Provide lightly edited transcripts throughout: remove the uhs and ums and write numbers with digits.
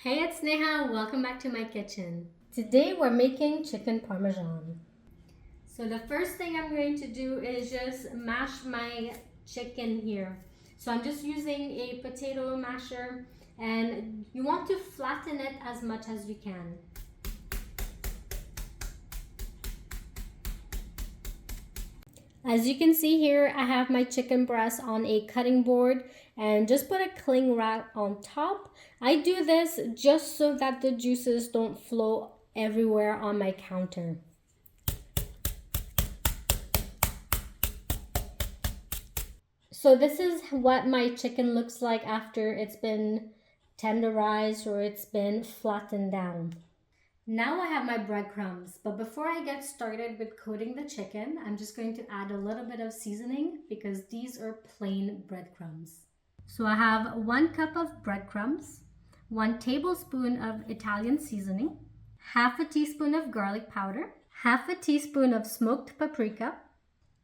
Hey, it's Neha. Welcome back to my kitchen. Today we're making chicken parmesan. So the first thing I'm going to do is just mash my chicken here. So I'm just using a potato masher, and you want to flatten it as much as you can. As you can see here, I have my chicken breast on a cutting board and just put a cling wrap on top. I do this just so that the juices don't flow everywhere on my counter. So this is what my chicken looks like after it's been tenderized or it's been flattened down. Now I have my breadcrumbs, but before I get started with coating the chicken, I'm just going to add a little bit of seasoning because these are plain breadcrumbs. So I have 1 cup of breadcrumbs, 1 tablespoon of Italian seasoning, half a teaspoon of garlic powder, half a teaspoon of smoked paprika,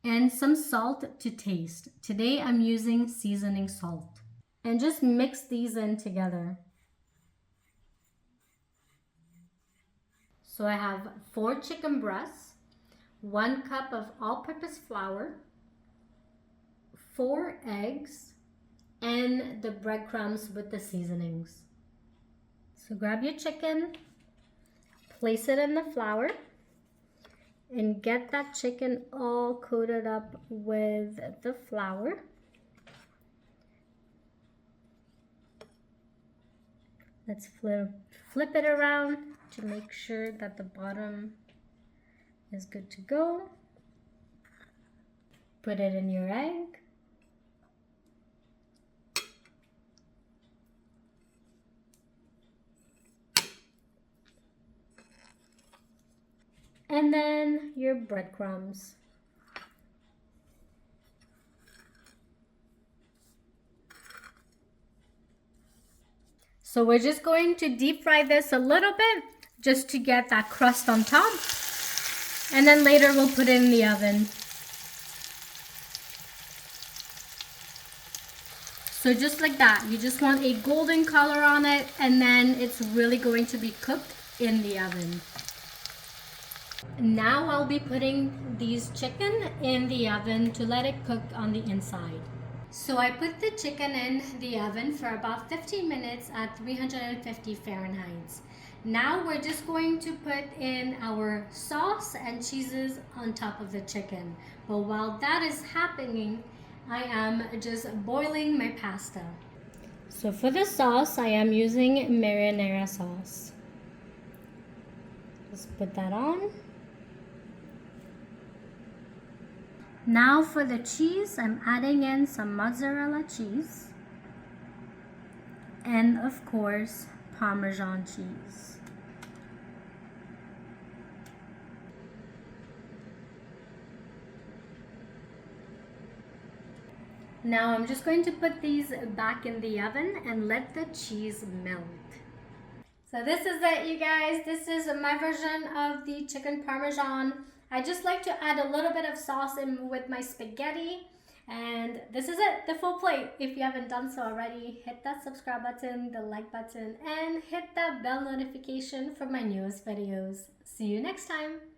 and some salt to taste. Today I'm using seasoning salt. And just mix these in together. So I have 4 chicken breasts, 1 cup of all-purpose flour, 4 eggs, and the breadcrumbs with the seasonings. So grab your chicken, place it in the flour, and get that chicken all coated up with the flour. Let's flip it around to make sure that the bottom is good to go. Put it in your egg. And then your breadcrumbs. So we're just going to deep fry this a little bit just to get that crust on top. And then later we'll put it in the oven. So just like that, you just want a golden color on it, and then it's really going to be cooked in the oven. Now I'll be putting these chicken in the oven to let it cook on the inside. So I put the chicken in the oven for about 15 minutes at 350 Fahrenheit. Now we're just going to put in our sauce and cheeses on top of the chicken. But while that is happening, I am just boiling my pasta. So for the sauce, I am using marinara sauce. Just put that on. Now for the cheese, I'm adding in some mozzarella cheese and of course Parmesan cheese. Now I'm just going to put these back in the oven and let the cheese melt. So this is it, you guys. This is my version of the chicken parmesan. I just like to add a little bit of sauce in with my spaghetti. And this is it, the full plate. If you haven't done so already, hit that subscribe button, the like button, and hit that bell notification for my newest videos. See you next time.